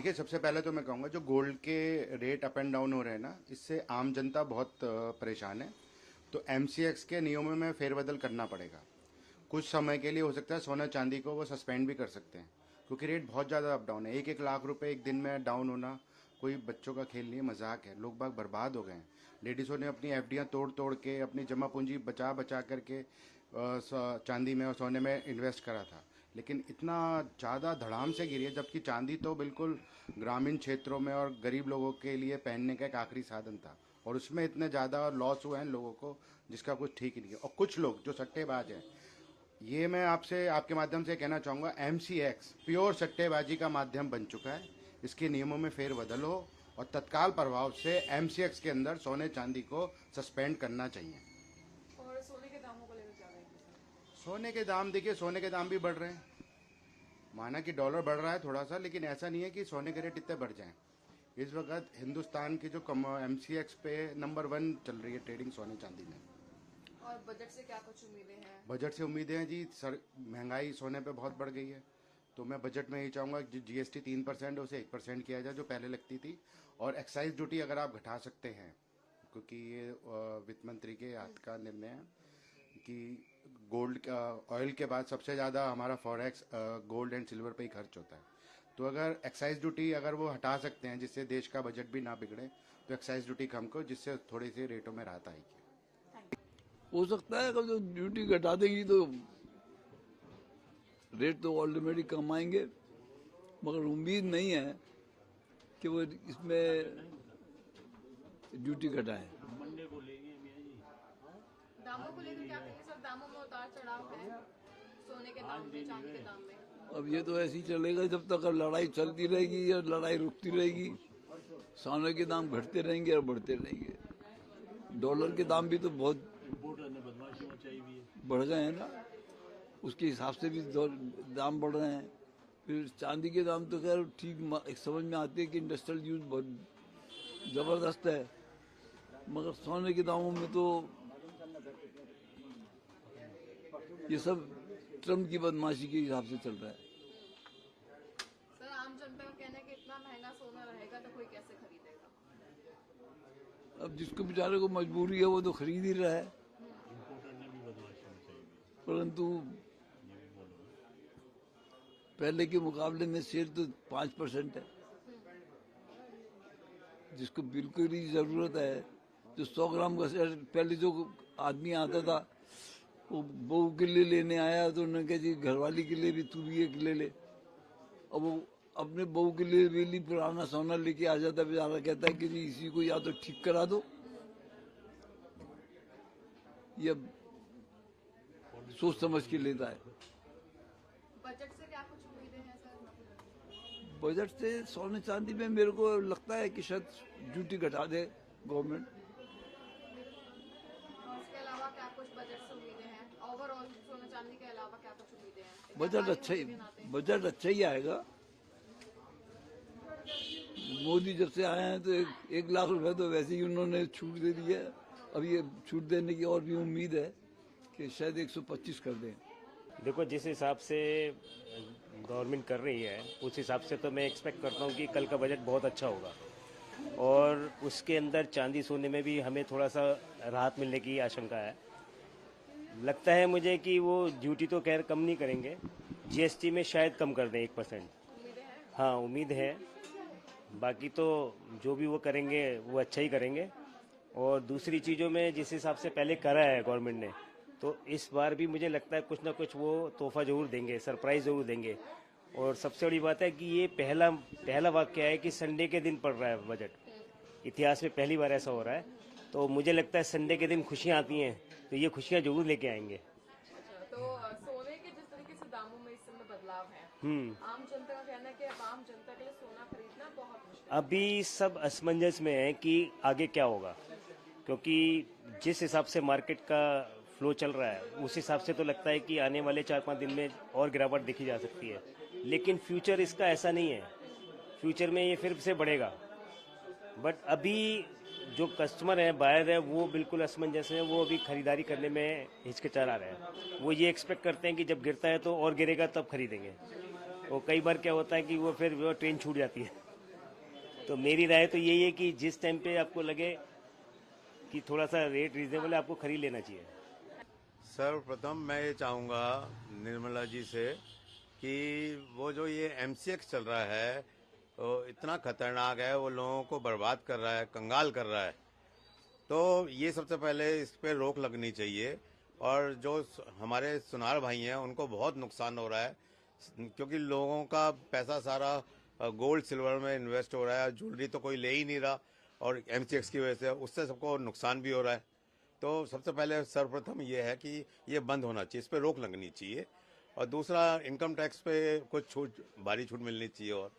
देखिए, सबसे पहले तो मैं कहूँगा जो गोल्ड के रेट अप एंड डाउन हो रहे हैं ना, इससे आम जनता बहुत परेशान है। तो एमसीएक्स के नियमों में फेरबदल करना पड़ेगा। कुछ समय के लिए हो सकता है सोना चांदी को वो सस्पेंड भी कर सकते हैं, क्योंकि रेट बहुत ज़्यादा अप डाउन है। 1-1 लाख रुपए एक दिन में डाउन होना कोई बच्चों का खेल नहीं है, मजाक है। लोग बाग बर्बाद हो गए हैं। लेडीज़ों ने अपनी एफडियाँ तोड़ तोड़ के, अपनी जमा पूंजी बचा बचा करके चांदी में और सोने में इन्वेस्ट करा था, लेकिन इतना ज़्यादा धड़ाम से गिरी है, जबकि चांदी तो बिल्कुल ग्रामीण क्षेत्रों में और गरीब लोगों के लिए पहनने का एक आखिरी साधन था, और उसमें इतने ज़्यादा लॉस हुए हैं लोगों को जिसका कुछ ठीक ही नहीं है। और कुछ लोग जो सट्टेबाज हैं, ये मैं आपसे आपके माध्यम से कहना चाहूँगा, एमसीएक्स प्योर सट्टेबाजी का माध्यम बन चुका है। इसके नियमों में फेरबदल हो और तत्काल प्रभाव से एमसीएक्स के अंदर सोने चांदी को सस्पेंड करना चाहिए। और सोने के दामों को लेकर क्या रहेगा? सोने के दाम, देखिए सोने के दाम भी बढ़ रहे हैं। माना कि डॉलर बढ़ रहा है थोड़ा सा, लेकिन ऐसा नहीं है कि सोने के रेट इतने बढ़ जाएं। इस वक्त हिंदुस्तान की जो एमसीएक्स पे नंबर 1 चल रही है ट्रेडिंग सोने चांदी में। और बजट से क्या कुछ उम्मीदें हैं? बजट से उम्मीदें हैं जी, सर महंगाई सोने पे बहुत बढ़ गई है, तो मैं बजट में यही चाहूँगा कि जीएसटी 3% है उसे 1% किया जाए, जो पहले लगती थी। और एक्साइज ड्यूटी अगर आप घटा सकते हैं, क्योंकि ये वित्त मंत्री के हाथ का निर्णय है कि गोल्ड का, ऑयल के बाद सबसे ज़्यादा हमारा फॉरेक्स गोल्ड एंड सिल्वर पे ही खर्च होता है। तो अगर एक्साइज ड्यूटी अगर वो हटा सकते हैं, जिससे देश का बजट भी ना बिगड़े, तो एक्साइज ड्यूटी कम करो, जिससे थोड़ी सी रेटों में राहत आएगी। हो सकता है अगर जो ड्यूटी घटा देगी तो रेट तो ऑटोमेटिक कम आएंगे, मगर उम्मीद नहीं है कि वो इसमें ड्यूटी घटाए। दामों को लेकर क्या कहेंगे सर? दामों में उतार चढ़ाव है, सोने के दाम में, चांदी के दाम में। अब ये तो ऐसे ही चलेगा जब तक अब लड़ाई चलती रहेगी या लड़ाई रुकती रहेगी। सोने के दाम घटते रहेंगे और बढ़ते रहेंगे। डॉलर के दाम भी तो बहुत बढ़ गए हैं ना, उसके हिसाब से भी दाम बढ़ रहे हैं। फिर चांदी के दाम तो खैर ठीक समझ में आती है कि इंडस्ट्रियल यूज बहुत जबरदस्त है, मगर सोने के दामों में तो ये सब ट्रम्प की बदमाशी के हिसाब से चल रहा है। सर, आम जनता का कहना है कि इतना महंगा सोना रहेगा तो कोई कैसे खरीदेगा? अब जिसको बेचारे को मजबूरी है वो तो खरीद ही रहा है, परंतु पहले के मुकाबले में शेयर तो 5% है। जिसको बिल्कुल ही जरूरत है, जो 100 ग्राम का शेयर पहले जो आदमी आता था वो बहू के लिए लेने आया तो उन्होंने कहा जी घरवाली के लिए भी तू भी एक ले ले। अब वो अपने बहू के लिए भी पुराना सोना लेके आ जाता, बेचारा कहता है कि जी इसी को या तो ठीक करा दो या सोच समझ के लेता है। बजट से क्या कुछ उम्मीदें हैं सर? बजट से सोने चांदी में मेरे को लगता है कि शायद ड्यूटी घटा दे गवर्नमेंट। इसके अलावा क्या कुछ बजट से उम्मीदें हैं? ओवरऑल सोने चांदी के अलावा क्या कुछ उम्मीदें हैं? बजट अच्छा ही आएगा। मोदी जब से आए हैं तो 1 लाख रुपए तो वैसे ही उन्होंने छूट दे दी है। अब ये छूट देने की और भी उम्मीद है कि शायद 125 कर दें। देखो, जिस हिसाब से गवर्नमेंट कर रही है उस हिसाब से तो मैं एक्सपेक्ट करता हूँ कि कल का बजट बहुत अच्छा होगा, और उसके अंदर चांदी सोने में भी हमें थोड़ा सा राहत मिलने की आशंका है। लगता है मुझे कि वो ड्यूटी तो खैर कम नहीं करेंगे, जीएसटी में शायद कम कर दें 1%। हाँ, उम्मीद है। बाकी तो जो भी वो करेंगे वो अच्छा ही करेंगे। और दूसरी चीज़ों में जिस हिसाब से पहले करा है गवर्नमेंट ने, तो इस बार भी मुझे लगता है कुछ ना कुछ वो तोहफा जरूर देंगे, सरप्राइज जरूर देंगे। और सबसे बड़ी बात है कि ये पहला वाक्य है कि संडे के दिन पड़ रहा है बजट। इतिहास में पहली बार ऐसा हो रहा है, तो मुझे लगता है संडे के दिन खुशियाँ आती हैं, तो ये खुशियाँ जरूर लेके आएंगे। अच्छा, तो सोने के जिस तरीके से दामों में इस समय बदलाव है, आम जनता का कहना है कि अब आम जनता के लिए सोना खरीदना बहुत मुश्किल है। अभी सब असमंजस में है कि आगे क्या होगा, क्योंकि जिस हिसाब से मार्केट का फ्लो चल रहा है उस हिसाब से तो लगता है कि आने वाले 4-5 दिन में और गिरावट देखी जा सकती है। लेकिन फ्यूचर इसका ऐसा नहीं है, फ्यूचर में ये फिर से बढ़ेगा। बट अभी जो कस्टमर है, बायर है, वो बिल्कुल असमंजस है। वो अभी खरीदारी करने में हिचकिचा रहे हैं। वो ये एक्सपेक्ट करते हैं कि जब गिरता है तो और गिरेगा तब खरीदेंगे। और कई बार क्या होता है कि वो फिर वो ट्रेन छूट जाती है। तो मेरी राय तो यही है कि जिस टाइम पे आपको लगे कि थोड़ा सा रेट रीजनेबल है, आपको खरीद लेना चाहिए। सर्वप्रथम मैं ये चाहूँगा निर्मला जी से कि वो जो ये एमसीएक्स चल रहा है वो इतना खतरनाक है, वो लोगों को बर्बाद कर रहा है, कंगाल कर रहा है। तो ये सबसे पहले इस पे रोक लगनी चाहिए। और जो हमारे सुनार भाई हैं उनको बहुत नुकसान हो रहा है, क्योंकि लोगों का पैसा सारा गोल्ड सिल्वर में इन्वेस्ट हो रहा है, ज्वेलरी तो कोई ले ही नहीं रहा, और एमसीएक्स की वजह से उससे सबको नुकसान भी हो रहा है। तो सबसे पहले सर्वप्रथम ये है कि ये बंद होना चाहिए, इस पे रोक लगनी चाहिए। और दूसरा, इनकम टैक्स पे कुछ छूट, भारी छूट मिलनी चाहिए। और